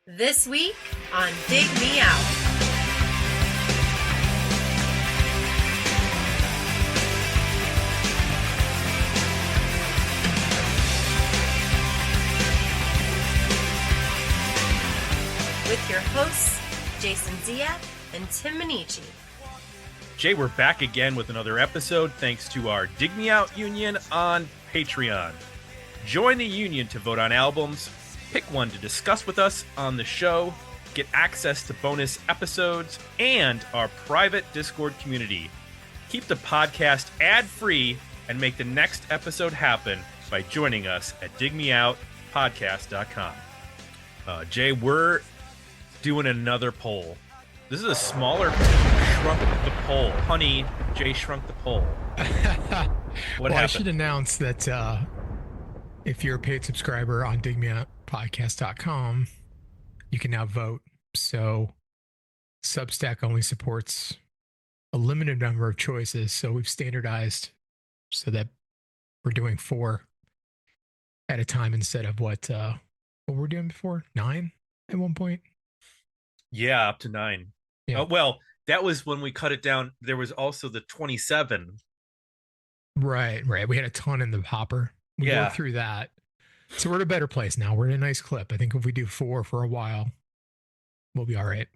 This week on Dig Me Out. With your hosts, Jason Zia and Tim Minichi. Jay, we're back again with another episode thanks to our Dig Me Out Union on Patreon. Join the union to vote on albums, pick one to discuss with us on the show, get access to bonus episodes, and our private Discord community. Keep the podcast ad-free and make the next episode happen by joining us at digmeoutpodcast.com. Jay, we're doing another poll. This is a smaller shrunk the poll. Honey, Jay shrunk the poll. What happened? I should announce that if you're a paid subscriber on digmeoutpodcast.com, you can now vote. So Substack only supports a limited number of choices. So we've standardized so that we're doing 4 at a time instead of what we're doing before, 9 at one point. Yeah, up to 9. Yeah. Well, that was when we cut it down. There was also the 27. Right. We had a ton in the hopper. We worked through that. So we're in a better place now. We're in a nice clip. I think if we do 4 for a while, we'll be all right.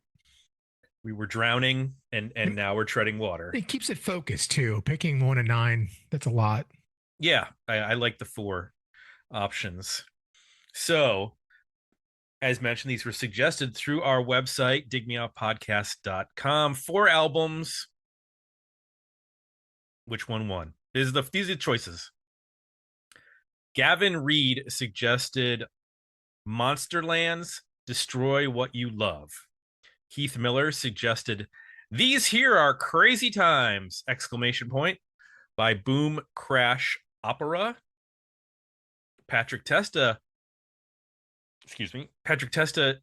We were drowning and now we're treading water. It keeps it focused too. Picking 1 and 9, that's a lot. Yeah, I like the 4 options. So, as mentioned, these were suggested through our website, digmeoutpodcast.com. 4 albums. Which one won? These are the choices. Gavin Reed suggested Monsterland's Destroy What You Love. Keith Miller suggested These Here Are Crazy Times! By Boom Crash Opera. Patrick Testa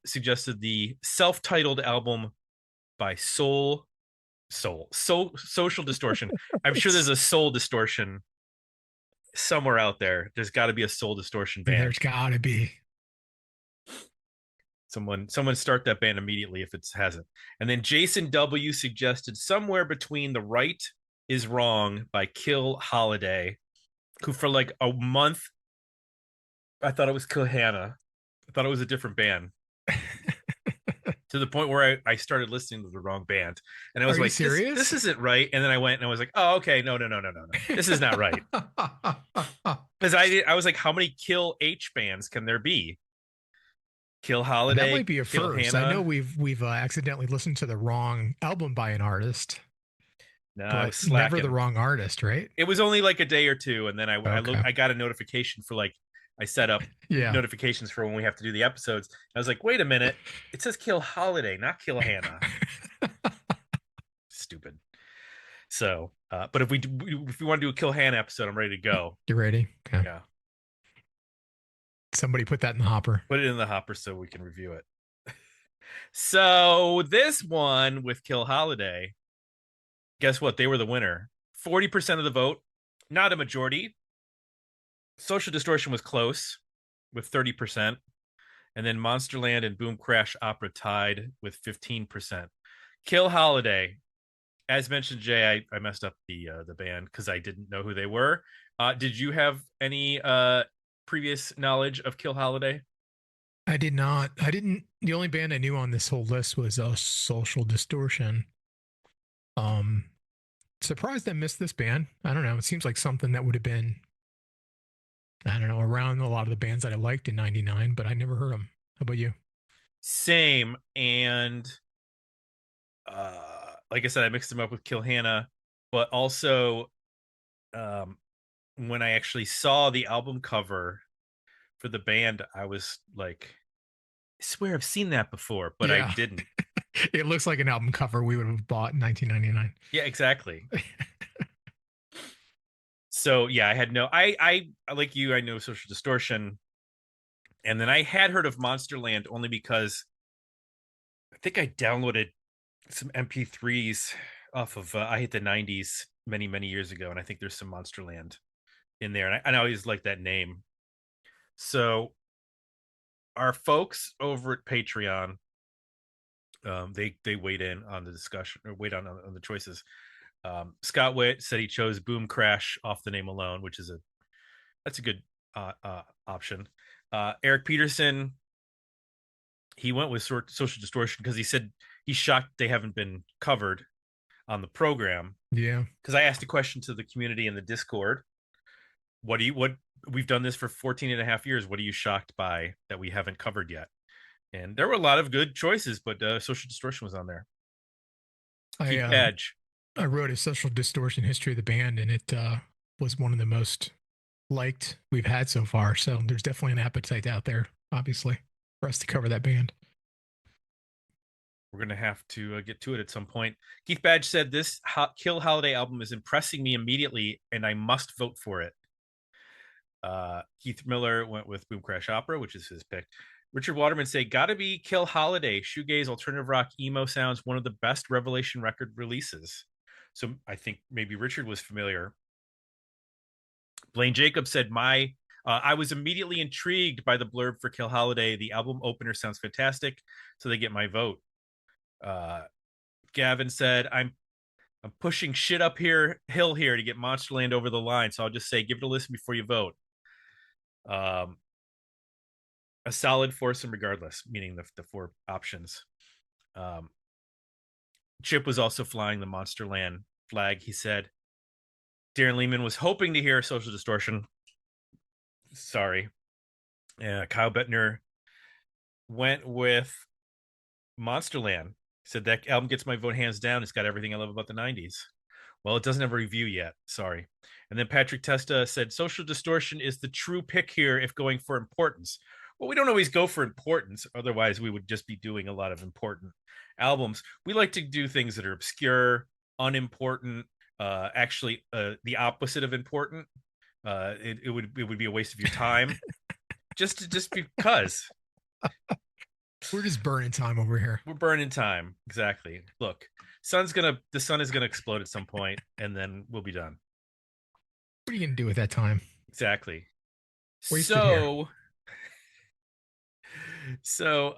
suggested the self-titled album by Social Distortion. I'm sure there's a Soul Distortion somewhere out there. There's got to be a Soul Distortion band. There's got to be. Someone start that band immediately if it hasn't. And then Jason W suggested Somewhere Between the Right Is Wrong by Kill Holiday, who for like a month I thought it was Kill Hannah. I thought it was a different band. To the point where I started listening to the wrong band. And I was like, serious? This isn't right. And then I went and I was like, oh, okay. No. This is not right. Because I was like, how many Kill H bands can there be? Kill Holiday. That might be a Kill first. Hannah. I know we've accidentally listened to the wrong album by an artist. No, but never the wrong artist, right? It was only like a day or two. And then Okay. I got a notification for like, I set up notifications for when we have to do the episodes. I was like, wait a minute. It says Kill Holiday, not Kill Hannah. Stupid. So, but if we want to do a Kill Hannah episode, I'm ready to go. You ready? Okay. Yeah. Somebody put that in the hopper. Put it in the hopper so we can review it. So this one with Kill Holiday, guess what? They were the winner. 40% of the vote, not a majority. Social Distortion was close with 30%. And then Monsterland and Boom Crash Opera tied with 15%. Kill Holiday, as mentioned, Jay, I messed up the band because I didn't know who they were. Did you have any previous knowledge of Kill Holiday? I did not. I didn't. The only band I knew on this whole list was Social Distortion. Surprised I missed this band. I don't know. It seems like something that would have been, I don't know, around a lot of the bands that I liked in '99, but I never heard them. How about you? Same. And like I said, I mixed them up with Kill Hannah, but also when I actually saw the album cover for the band, I was like, I swear I've seen that before, but I didn't. It looks like an album cover we would have bought in 1999. Yeah, exactly. So yeah, I had I like you, I know Social Distortion. And then I had heard of Monsterland only because I think I downloaded some MP3s off of I Hate the 90s many years ago, and I think there's some Monsterland in there, and I always like that name. So our folks over at Patreon, they weighed in on the discussion, or weighed on the choices. Scott Witt said he chose Boom Crash off the name alone, which is that's a good option. Eric Peterson, he went with Social Distortion because he said he's shocked they haven't been covered on the program. Yeah. Because I asked a question to the community in the Discord. What we've done this for 14 and a half years. What are you shocked by that we haven't covered yet? And there were a lot of good choices, but Social Distortion was on there. Keith Badge. I wrote a Social Distortion history of the band, and it was one of the most liked we've had so far. So there's definitely an appetite out there, obviously, for us to cover that band. We're going to have to get to it at some point. Keith Badge said, this Kill Holiday album is impressing me immediately, and I must vote for it. Keith Miller went with Boom Crash Opera, which is his pick. Richard Waterman said, gotta be Kill Holiday. Shoegaze, alternative rock, emo sounds, one of the best Revelation record releases. So I think maybe Richard was familiar. Blaine Jacobs said, I was immediately intrigued by the blurb for Kill Holiday. The album opener sounds fantastic, so they get my vote. Gavin said, I'm pushing shit up hill here to get Monsterland over the line, so I'll just say give it a listen before you vote. A solid foursome regardless, meaning the four options. Chip was also flying the Monsterland flag. He said Darren Lehman was hoping to hear Social Distortion. Sorry. Kyle Bettner went with Monsterland. He said that album gets my vote hands down. It's got everything I love about the 90s. Well, it doesn't have a review yet. Sorry. And then Patrick Testa said Social Distortion is the true pick here if going for importance. Well, we don't always go for importance. Otherwise, we would just be doing a lot of important albums. We like to do things that are obscure, unimportant, actually the opposite of important. It would be a waste of your time. just because. We're just burning time over here. We're burning time. Exactly. Look, the sun is gonna explode at some point, and then we'll be done. What are you gonna do with that time? Exactly. Wasted here. So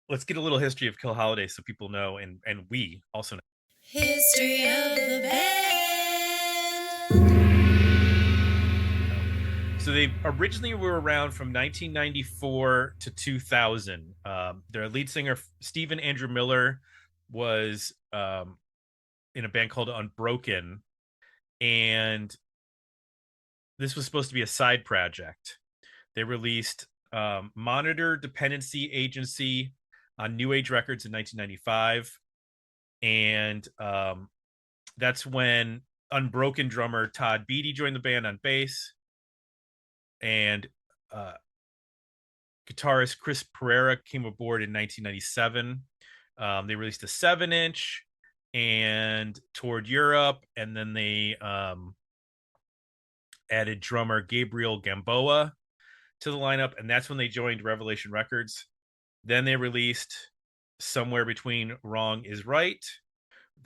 let's get a little history of Kill Holiday so people know, and we also know. History of the band. So they originally were around from 1994 to 2000. Their lead singer, Stephen Andrew Miller, was in a band called Unbroken, and this was supposed to be a side project. They released Monitor Dependency Agency on New Age Records in 1995. And that's when Unbroken drummer Todd Beattie joined the band on bass. And guitarist Chris Pereira came aboard in 1997. They released a 7-inch and toured Europe. And then they added drummer Gabriel Gamboa to the lineup, and that's when they joined Revelation Records. Then they released Somewhere Between Wrong is Right.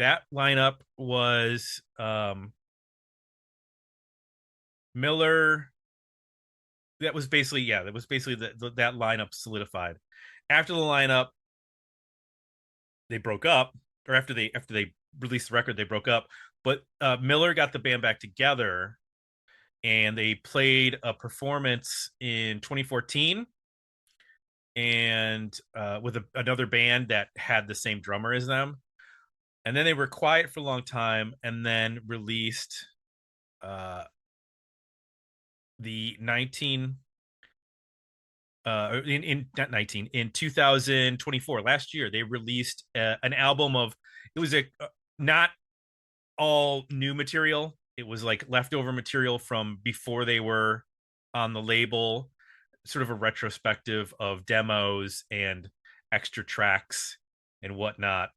That lineup was Miller. That was basically that lineup solidified. After the lineup, they broke up, or after they released the record, they broke up. But Miller got the band back together, and they played a performance in 2014 and with another band that had the same drummer as them. And then they were quiet for a long time, and then released in 2024, last year, they released an album of, it was not all new material. It was like leftover material from before they were on the label, sort of a retrospective of demos and extra tracks and whatnot.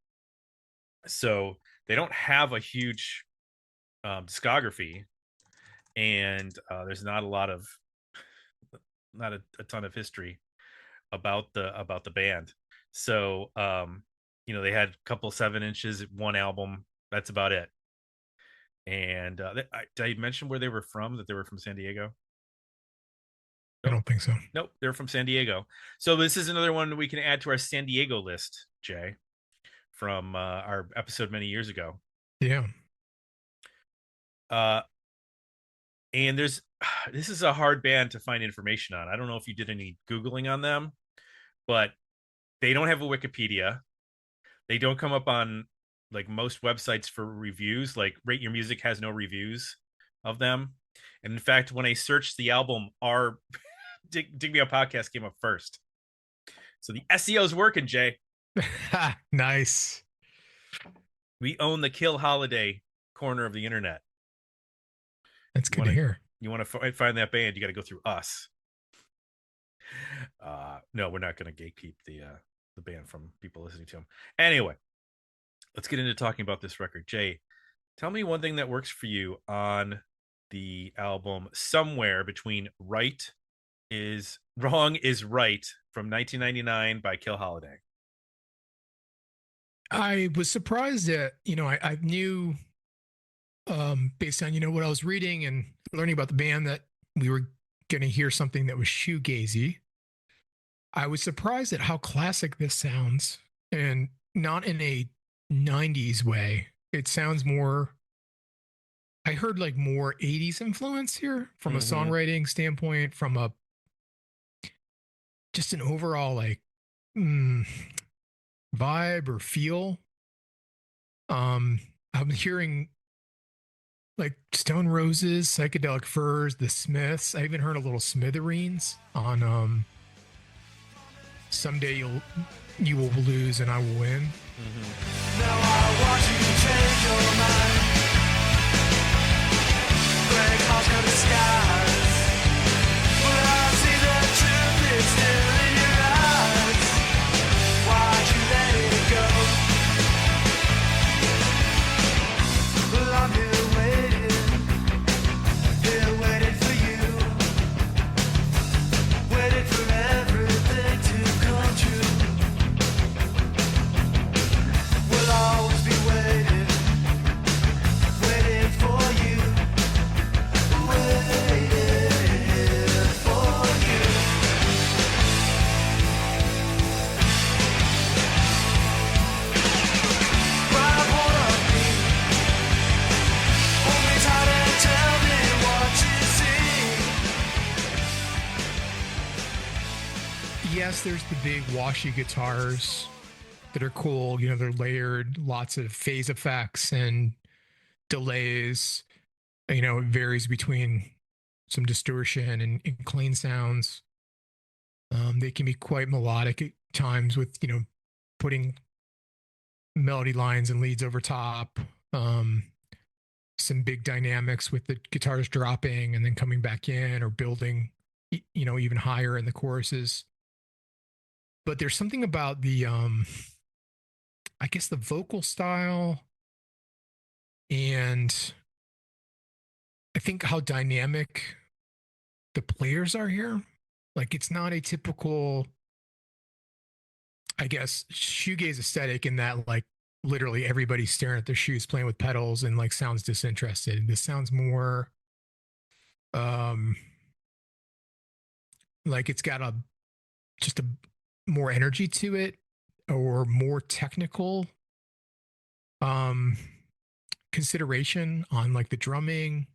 So they don't have a huge discography, and there's not a ton of history about the band. So they had a couple 7-inches, one album. That's about it. And did I mention where they were from? That they were from San Diego? I don't think so. Nope, they're from San Diego. So this is another one we can add to our San Diego list, Jay, from our episode many years ago. Yeah. And this is a hard band to find information on. I don't know if you did any Googling on them, but they don't have a Wikipedia. They don't come up on like most websites for reviews. Like Rate Your Music has no reviews of them. And in fact, when I searched the album, our Dig Me Up podcast came up first. So the SEO's working, Jay. Nice. We own the Kill Holiday corner of the internet. That's good to hear. You want to find that band, you got to go through us. No, we're not going to gatekeep the band from people listening to them. Anyway, let's get into talking about this record. Jay, tell me one thing that works for you on the album Somewhere Between Wrong is Right from 1999 by Kill Holiday. I was surprised that, I knew based on, what I was reading and learning about the band that we were going to hear something that was shoegazy. I was surprised at how classic this sounds, and not in a 90s way. It sounds more, I heard like more 80s influence here from a songwriting standpoint, from a just an overall like vibe or feel. I'm hearing like Stone Roses, Psychedelic Furs, The Smiths. I even heard a little Smithereens on Someday You Will Lose and I Will Win. Now I want you to change your mind. Gray clouds cover the skies, but I see the truth is still in your eyes. Why'd you let it go? Well, I'm here waiting for you, waiting for everything to come true. We'll always be waiting for you, waiting for you. Where I wanna be, hold me tight and tell me what you see. Yes, there's the big washy guitars that are cool. They're layered, lots of phase effects and delays. It varies between some distortion and clean sounds. They can be quite melodic at times with, putting melody lines and leads over top. Some big dynamics with the guitars dropping and then coming back in or building, even higher in the choruses. But there's something about the, I guess the vocal style, and I think how dynamic the players are here. Like, it's not a typical, I guess, shoegaze aesthetic in that, like, literally everybody's staring at their shoes, playing with pedals, and like sounds disinterested. This sounds more like it's got just a more energy to it, or more technical consideration on like the drumming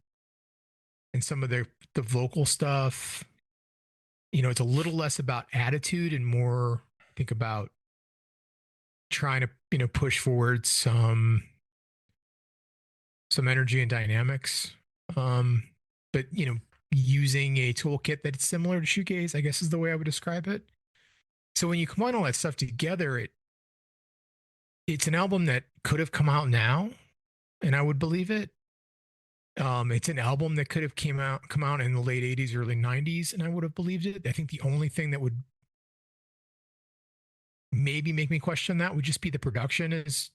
and some of the vocal stuff. It's a little less about attitude and more, I think, about trying to push forward some energy and dynamics, but using a toolkit that's similar to shoegaze, I guess, is the way I would describe it. So when you combine all that stuff together, it's an album that could have come out now, and I would believe it. It's an album that could have come out in the late 80s, early 90s, and I would have believed it. I think the only thing that would maybe make me question that would just be the production is,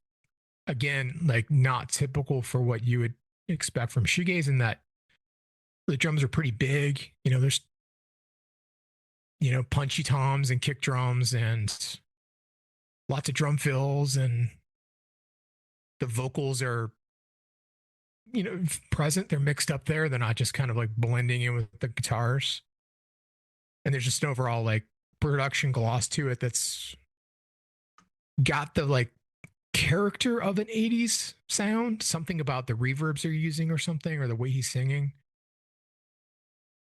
again, like not typical for what you would expect from shoegaze, in that the drums are pretty big. There's punchy toms and kick drums and lots of drum fills, and the vocals are present. They're mixed up there. They're not just kind of like blending in with the guitars. and there's just an overall like production gloss to it that's got the like character of an 80s sound, something about the reverbs they're using or something, or the way he's singing,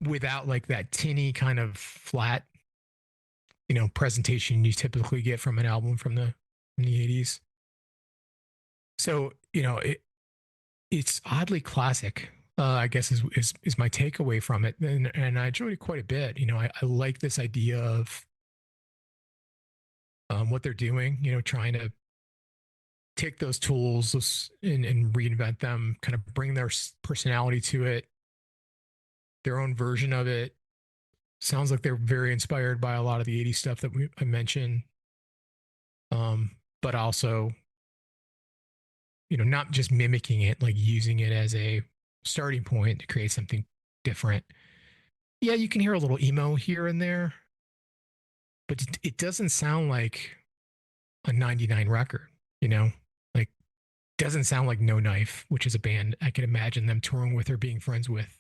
without like that tinny kind of flat, presentation you typically get from an album from the 80s. So, it's oddly classic, I guess is my takeaway from it. And I enjoyed it quite a bit. I like this idea of what they're doing, trying to take those tools and reinvent them, kind of bring their personality to it, their own version of it. Sounds like they're very inspired by a lot of the 80s stuff that I mentioned. But also, not just mimicking it, like using it as a starting point to create something different. Yeah, you can hear a little emo here and there, but it doesn't sound like a 99 record, like doesn't sound like No Knife, which is a band I can imagine them touring with or being friends with.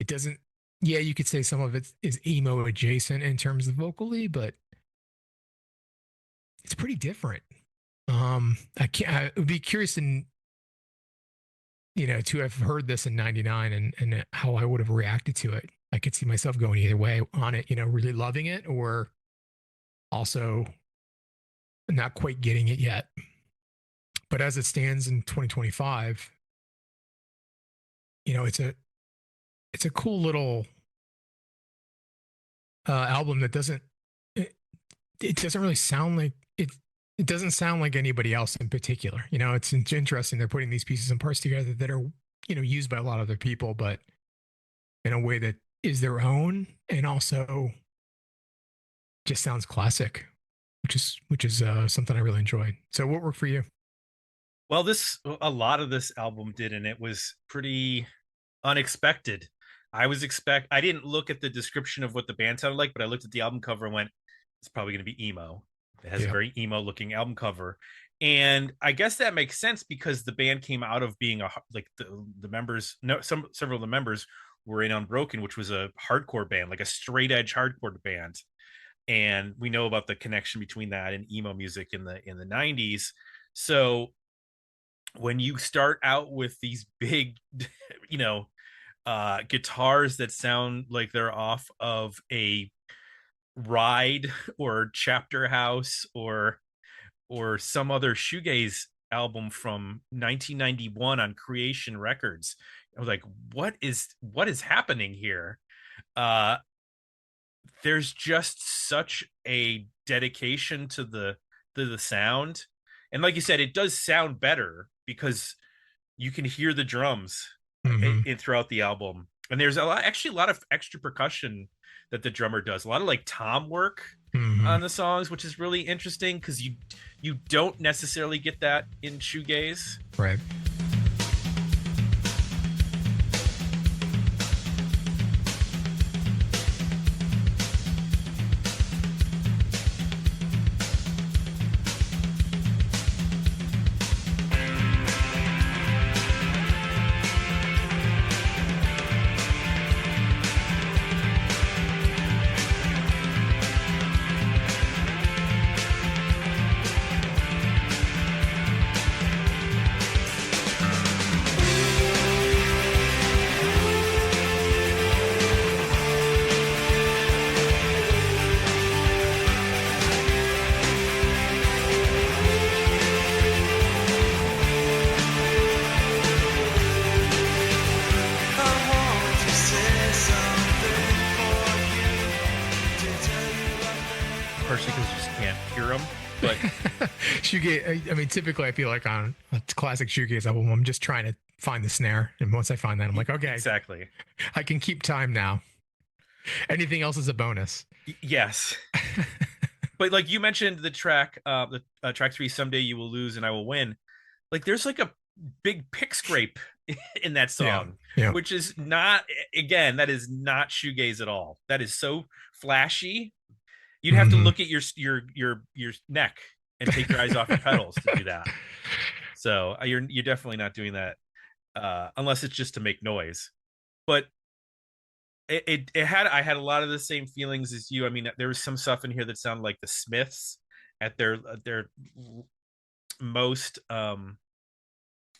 It doesn't, yeah, you could say some of it is emo adjacent in terms of vocally, but it's pretty different. I would be curious to have heard this in 99 and how I would have reacted to it. I could see myself going either way on it, really loving it or also not quite getting it yet. But as it stands in 2025, it's a cool little album that doesn't really sound like it. It doesn't sound like anybody else in particular. It's interesting. They're putting these pieces and parts together that are, used by a lot of other people, but in a way that is their own and also just sounds classic, which is something I really enjoyed. So what worked for you? Well, a lot of this album did, and it was pretty unexpected. I didn't look at the description of what the band sounded like, but I looked at the album cover and went, it's probably going to be emo. It has a very emo looking album cover. And I guess that makes sense because the band came out of being the members, several of the members were in Unbroken, which was a hardcore band, like a straight edge hardcore band. And we know about the connection between that and emo music in the 90s. So when you start out with these big, guitars that sound like they're off of a Ride or Chapter House or some other shoegaze album from 1991 on Creation Records, I was like, what is happening here? There's just such a dedication to the sound, and like you said, it does sound better because you can hear the drums throughout the album, and there's a lot of extra percussion that the drummer does, a lot of like tom work on the songs, which is really interesting because you don't necessarily get that in shoegaze. Right. Partially because you just can't hear them, but shoegaze. I mean, typically I feel like on a classic shoegaze album, I'm just trying to find the snare, and once I find that, I'm like, okay, exactly, I can keep time now. Anything else is a bonus. Yes. But like you mentioned, the track 3, Someday You Will Lose and I Will Win. Like there's like a big pick scrape in that song, which is not, again, that is not shoegaze at all. That is so flashy. You'd have to look at your neck and take your eyes off your pedals to do that. So you're definitely not doing that unless it's just to make noise. But I had a lot of the same feelings as you. I mean, there was some stuff in here that sounded like the Smiths at their most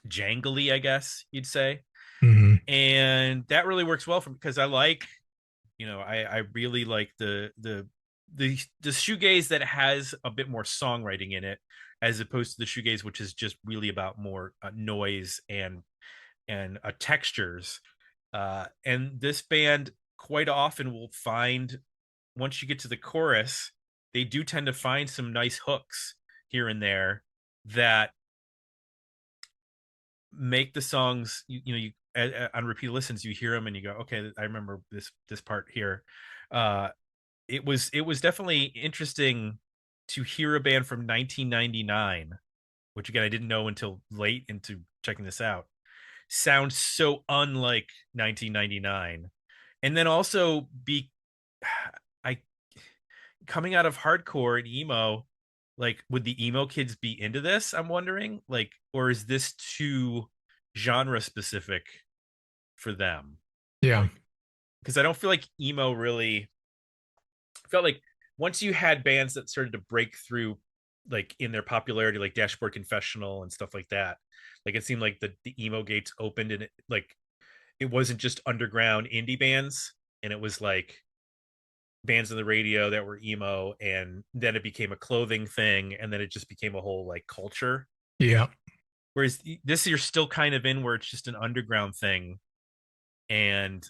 jangly, I guess you'd say. Hmm. And that really works well for me because I like, I really like the shoegaze that has a bit more songwriting in it, as opposed to the shoegaze which is just really about more noise and textures. And this band quite often will find, once you get to the chorus, they do tend to find some nice hooks here and there that make the songs, you on repeat listens, you hear them and you go, okay, I remember this part here. It was definitely interesting to hear a band from 1999, which again I didn't know until late into checking this out, sounds so unlike 1999. And then also be I coming out of hardcore and emo, like would the emo kids be into this, I'm wondering, like, or is this too genre specific for them? Yeah. Because I don't feel like emo really felt like, once you had bands that started to break through like in their popularity, like Dashboard Confessional and stuff like that, like it seemed like the emo gates opened, and it wasn't just underground indie bands, and it was like bands on the radio that were emo, and then it became a clothing thing, and then it just became a whole like culture. Yeah. Whereas this, you're still kind of in where it's just an underground thing. And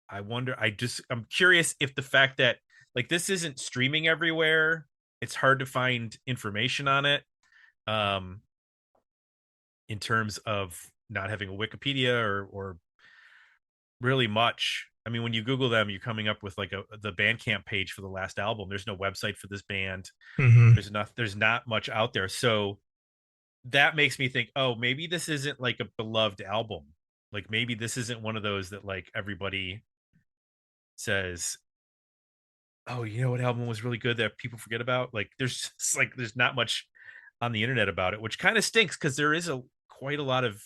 I'm curious if the fact that like this isn't streaming everywhere, it's hard to find information on it, um in terms of not having a Wikipedia or really much. I mean, when you Google them, you're coming up with like the Bandcamp page for the last album. There's no website for this band. Hmm. There's not much out there. So that makes me think, oh, maybe this isn't like a beloved album. Like maybe this isn't one of those that like everybody says, oh, you know what album was really good that people forget about? Like there's not much on the internet about it, which kind of stinks because there is quite a lot of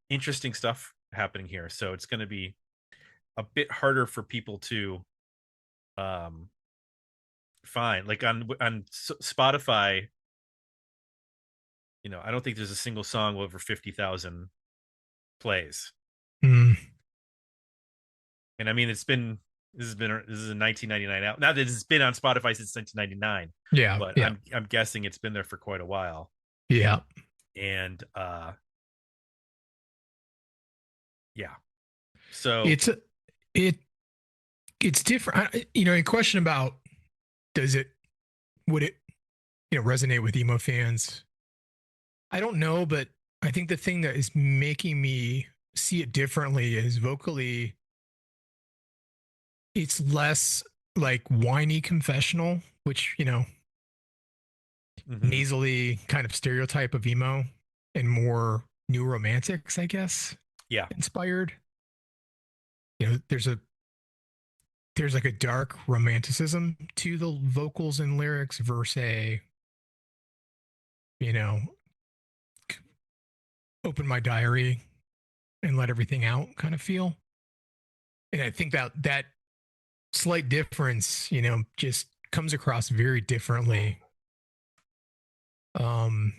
interesting stuff happening here. So it's going to be a bit harder for people to um find, like on Spotify. I don't think there's a single song over 50,000 plays. Mm. And I mean, this is a 1999 out. Now that it's been on Spotify since 1999, Yeah. but Yeah. I'm guessing it's been there for quite a while. Yeah. And yeah. So It's it's different. A question about would it resonate with emo fans? I don't know, but I think the thing that is making me see it differently is vocally, it's less like whiny confessional, which, mhm. nasally kind of stereotype of emo, and more new romantics, I guess, Yeah. inspired. There's like a dark romanticism to the vocals and lyrics versus you know, open my diary and let everything out kind of feel. And I think that slight difference, just comes across very differently than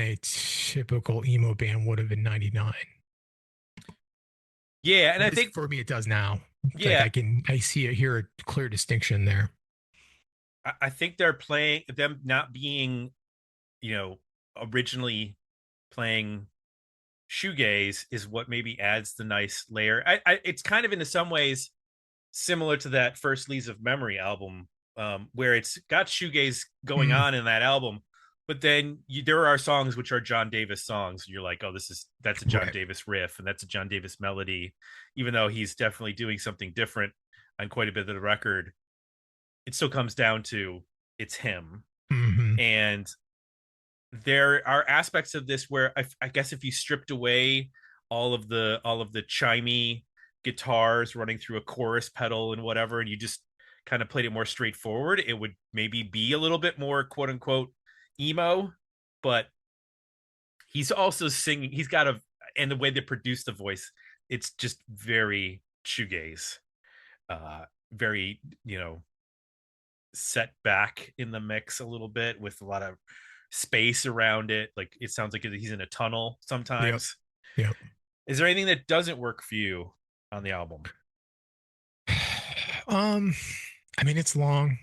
a typical emo band would have in 99. Yeah, and At I least think for me it does now. yeah, Like I see it here, a clear distinction there. I think they're playing them not being, originally playing shoegaze is what maybe adds the nice layer. It's kind of in some ways similar to that first Leaves of Memory album, where it's got shoegaze going Mm, on in that album, but then there are songs which are John Davis songs. You're like, oh, that's a John right. Davis riff and that's a John Davis melody, even though he's definitely doing something different on quite a bit of the record. It still comes down to it's him. Hmm. And there are aspects of this where I guess if you stripped away all of the chimey guitars running through a chorus pedal and whatever, and you just kind of played it more straightforward, it would maybe be a little bit more quote unquote emo. But he's also singing. He's got and the way they produce the voice, it's just very shoegaze. Very, set back in the mix a little bit with a lot of space around it. Like it sounds like he's in a tunnel Yep. sometimes. Yep. Is there anything that doesn't work for you on the album? I mean, it's long.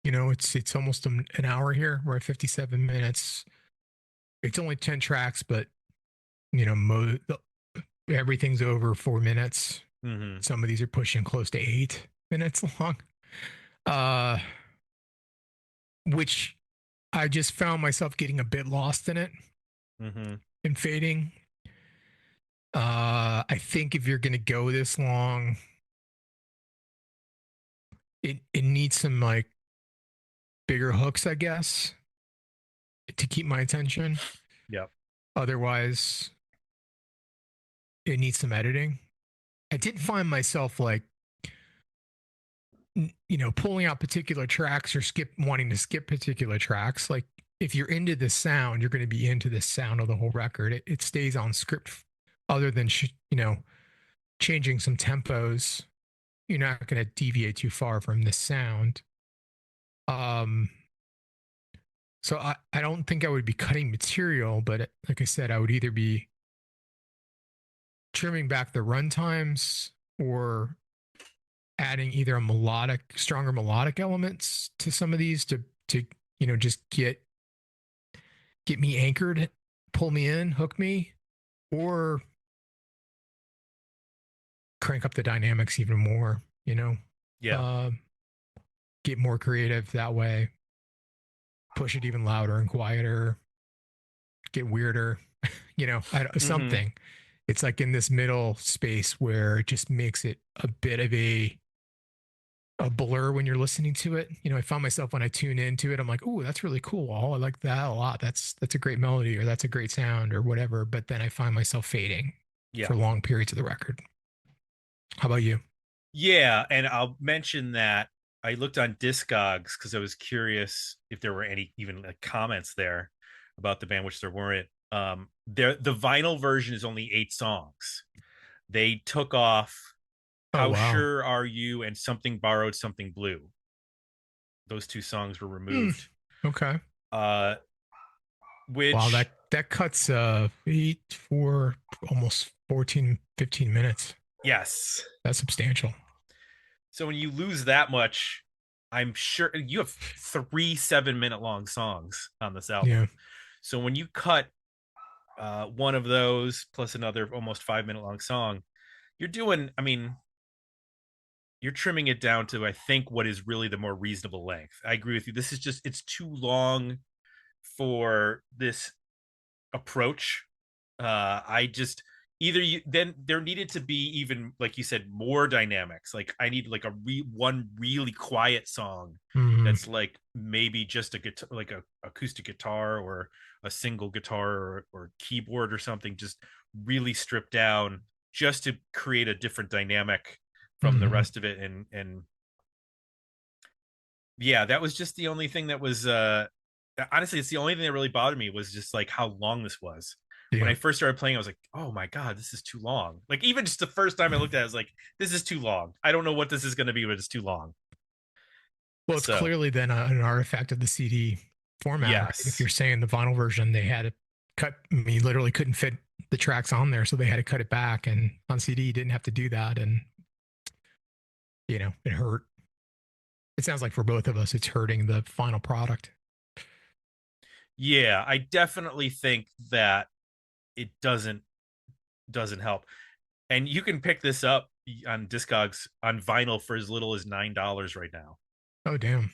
It's almost an hour here. We're at 57 minutes. It's only 10 tracks, but everything's over 4 minutes. Mm-hmm. Some of these are pushing close to 8 minutes long. Which I just found myself getting a bit lost in it Mm-hmm. and fading. I think if you're gonna go this long, it needs some like bigger hooks, I guess, to keep my attention. Yep. Otherwise, it needs some editing. I did find myself like, pulling out particular tracks or wanting to skip particular tracks. Like if you're into this sound, you're going to be into this sound of the whole record. It stays on script other than, changing some tempos. You're not going to deviate too far from this sound. So I don't think I would be cutting material, but like I said, I would either be trimming back the run times or adding either stronger melodic elements to some of these to just get me anchored, pull me in, hook me, or crank up the dynamics even more. Yeah. Get more creative that way. Push it even louder and quieter. Get weirder. Something. It's like in this middle space where it just makes it a bit of a blur when you're listening to it. I find myself when I tune into it, I'm like, "Ooh, that's really cool. Oh, I like that a lot. That's a great melody or that's a great sound or whatever." But then I find myself fading for long periods of the record. How about you? Yeah, and I'll mention that I looked on Discogs because I was curious if there were any even like comments there about the band, which there weren't. The vinyl version is only 8 songs. They took off Oh, How wow. Sure Are You and Something Borrowed, Something Blue. Those 2 songs were removed. Okay. Which Wow, that cuts 8 for almost 14, 15 minutes. yes. That's substantial. So when you lose that much, I'm sure you have 3 7-minute long songs on this album. Yeah. So when you cut one of those plus another almost 5-minute long song, you're trimming it down to, I think, what is really the more reasonable length. I agree with you. This is just, it's too long for this approach. Then there needed to be, even like you said, more dynamics. Like I need like one really quiet song that's like maybe just a guitar, like a acoustic guitar or a single guitar or keyboard or something, just really stripped down just to create a different dynamic from the rest of it. And yeah, that was just the only thing that was honestly, it's the only thing that really bothered me was just like how long this was. Yeah. When I first started playing, I was like, oh my God, this is too long. Like even just the first time I looked at it, I was like, this is too long. I don't know what this is going to be, but it's too long. Well, it's clearly then an artifact of the CD format. Yes. Right? If you're saying the vinyl version, they had to cut, you literally couldn't fit the tracks on there, so they had to cut it back. And on CD, you didn't have to do that. And, it hurt. It sounds like for both of us, it's hurting the final product. Yeah, I definitely think that it doesn't help. And you can pick this up on Discogs on vinyl for as little as $9 right now. Oh, damn.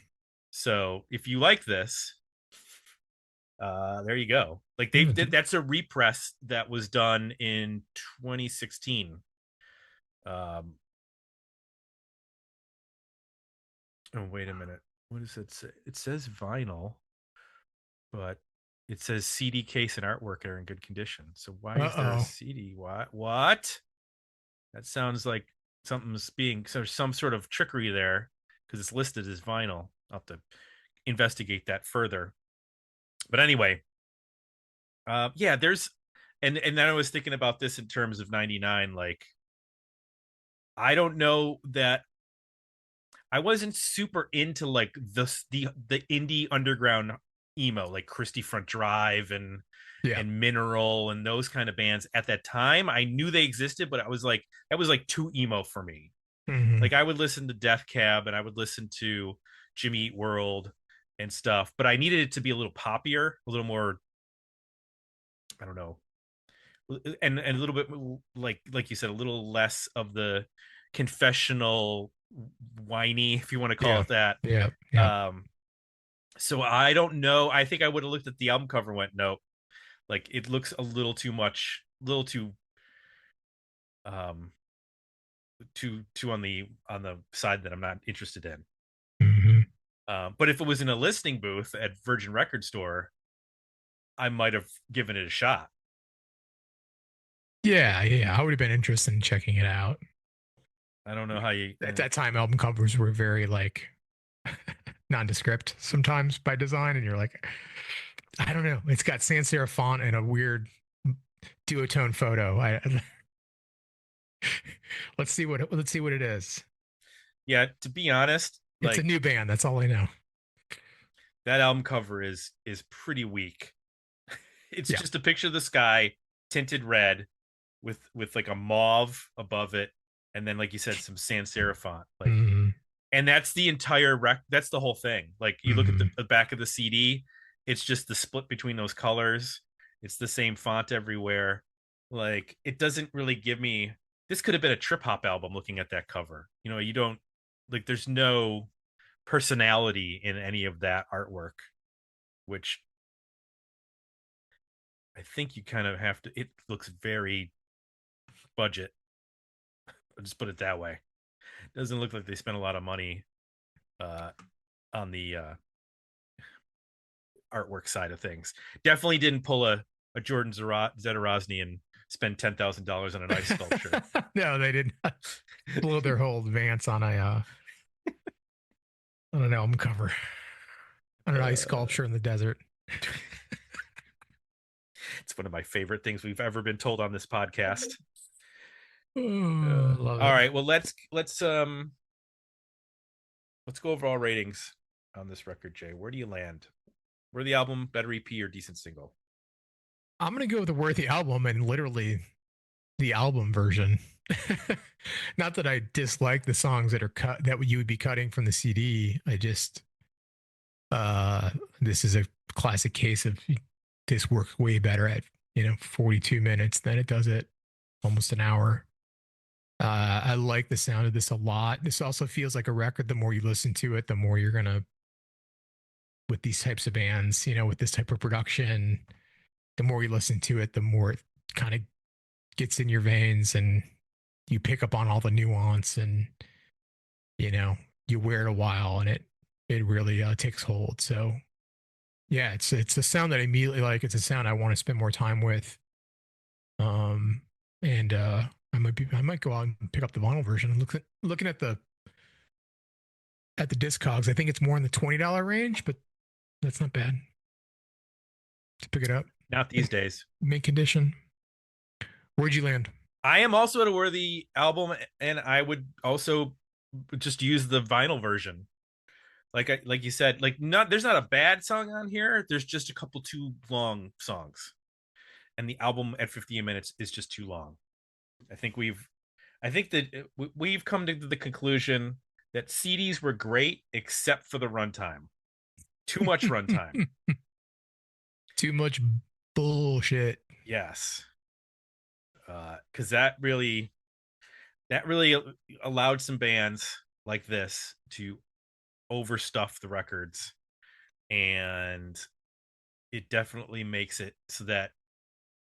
So if you like this, there you go. Like that's a repress that was done in 2016. Oh, wait a minute. What does it say? It says vinyl, but it says CD case and artwork are in good condition. So why is there a CD? What? That sounds like something's being, so some sort of trickery there because it's listed as vinyl. I'll have to investigate that further. But anyway, yeah, there's, and then I was thinking about this in terms of 99, like I don't know that I wasn't super into like the indie underground emo, like Christie Front Drive Yeah. and Mineral and those kind of bands at that time. I knew they existed, but I was like, that was like too emo for me. Mhm. Like I would listen to Death Cab and I would listen to Jimmy Eat World and stuff, but I needed it to be a little poppier, a little more, I don't know, and a little bit like you said, a little less of the confessional whiny, if you want to call Yeah. it that. Yeah. Yeah. So I don't know. I think I would have looked at the album cover and went, nope. Like it looks a little too much, a little too um too on the side that I'm not interested in. Mhm. But if it was in a listening booth at Virgin Record Store, I might have given it a shot. Yeah. Yeah. I would have been interested in checking it out. I don't know how you. At that time, album covers were very like nondescript sometimes by design, and you're like, I don't know. It's got sans serif font and a weird duotone photo. Let's see what it is. Yeah, to be honest, It's like a new band. That's all I know. that album cover is pretty weak. It's Yeah. just a picture of the sky tinted red with like a mauve above it, and then like you said, some sans serif font. Like, Mhm. and that's the entire that's the whole thing. Like you look at Mhm. the back of the CD, it's just the split between those colors. It's the same font everywhere. Like it doesn't really give me. This could have been a trip hop album. Looking at that cover, you know, you don't like. There's no personality in any of that artwork, which I think you kind of have to. It looks very budget. I'll just put it that way. It doesn't look like they spent a lot of money uh, on the artwork side of things. Definitely didn't pull a Jordan Zedorozny and spend $10,000 on an ice sculpture. No, they didn't blow their whole advance on on an album cover, on an ice sculpture in the desert. It's one of my favorite things we've ever been told on this podcast. Oh, love All it. right, well let's go overall ratings on this record, Jay. Where do you land? Worthy album, better EP, or decent single? I'm gonna go with the worthy album and literally the album version. Not that I dislike the songs that are cut that you would be cutting from the CD. I just this is a classic case of this works way better at 42 minutes than it does at almost an hour. I like the sound of this a lot. This also feels like a record. The more you listen to it, the more you're gonna, with these types of bands, with this type of production, the more you listen to it, the more it kind of gets in your veins and you pick up on all the nuance and you wear it a while and it really takes hold. So yeah, it's a sound that I immediately like. It's a sound I want to spend more time with. And I might go out and pick up the vinyl version. And looking at the Discogs, I think it's more in the $20 range, but that's not bad to pick it up. Not these days. Mint condition. Where'd you land? I am also at a worthy album, and I would also just use the vinyl version. Like you said, there's not a bad song on here. There's just a couple too long songs, and the album at 15 minutes is just too long. I think that we've come to the conclusion that CDs were great except for the runtime. Too much runtime. Too much bullshit. Yes. Because that really allowed some bands like this to overstuff the records, and it definitely makes it so that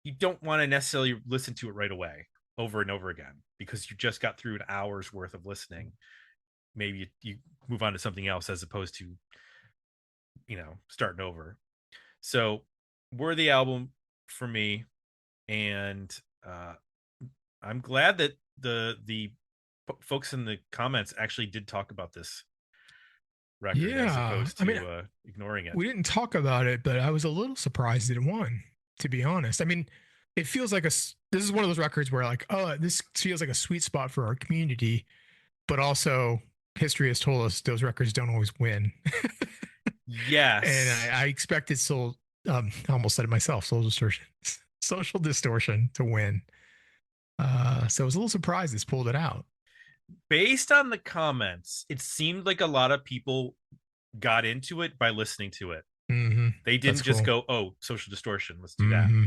you don't want to necessarily listen to it right away over and over again because you just got through an hour's worth of listening. Maybe you move on to something else as opposed to starting over. So worthy album for me, and I'm glad that the folks in the comments actually did talk about this record as opposed to ignoring it. We didn't talk about it, but I was a little surprised that it won, to be honest. I mean, it feels like this is one of those records where like, oh, this feels like a sweet spot for our community, but also history has told us those records don't always win. Yes. And I expected I almost said it myself, social distortion to win. So I was a little surprised this pulled it out. Based on the comments, it seemed like a lot of people got into it by listening to it. Mm-hmm. They didn't That's just cool. go, oh, social distortion, let's do that. Mm-hmm.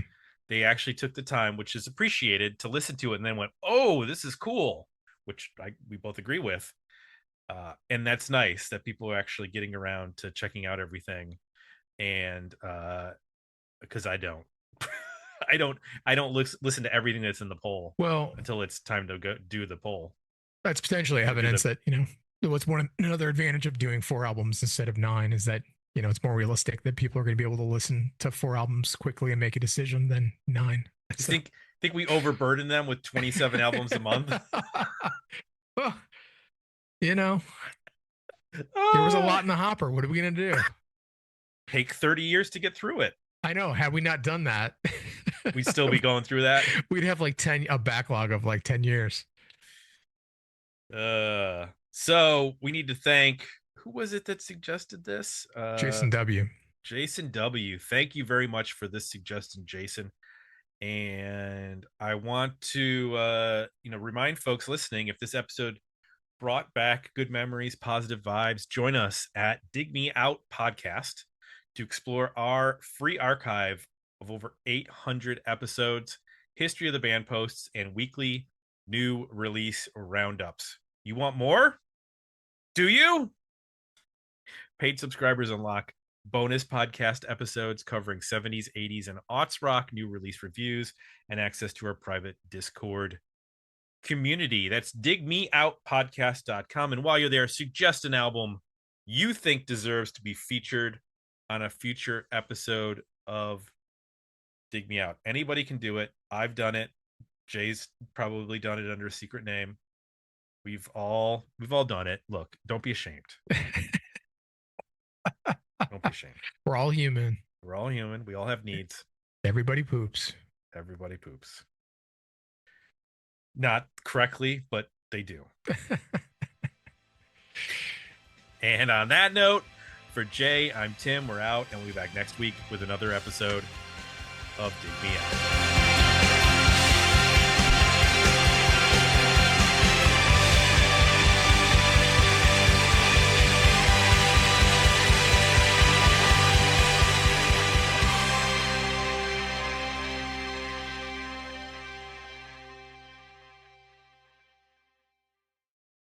They actually took the time, which is appreciated, to listen to it and then went, oh, this is cool, which we both agree with. And that's nice that people are actually getting around to checking out everything. And because I don't. I don't listen to everything that's in the poll until it's time to go do the poll. That's potentially evidence that, what's another advantage of doing 4 albums instead of 9 is that, it's more realistic that people are going to be able to listen to 4 albums quickly and make a decision than 9. So. Think we overburden them with 27 albums a month? Well, there was a lot in the hopper. What are we going to do? Take 30 years to get through it. I know. Had we not done that, we'd still be going through that. We'd have like a backlog of like 10 years. So we need to thank, who was it that suggested this? Jason W. Jason W. Thank you very much for this suggestion, Jason. And I want to, remind folks listening, if this episode brought back good memories, positive vibes, join us at Dig Me Out Podcast to explore our free archive of over 800 episodes, history of the band posts, and weekly new release roundups. You want more? Do you? Paid subscribers unlock bonus podcast episodes covering 70s, 80s, and aughts rock, new release reviews, and access to our private Discord community. That's digmeoutpodcast.com. And while you're there, suggest an album you think deserves to be featured on a future episode of Dig Me Out. Anybody can do it. I've done it. Jay's probably done it under a secret name. We've all done it. Look, don't be ashamed. Don't be ashamed. We're all human. We're all human. We all have needs. Everybody poops. Everybody poops. Not correctly, but they do. And on that note, for Jay, I'm Tim. We're out, and we'll be back next week with another episode of Dig Me Out.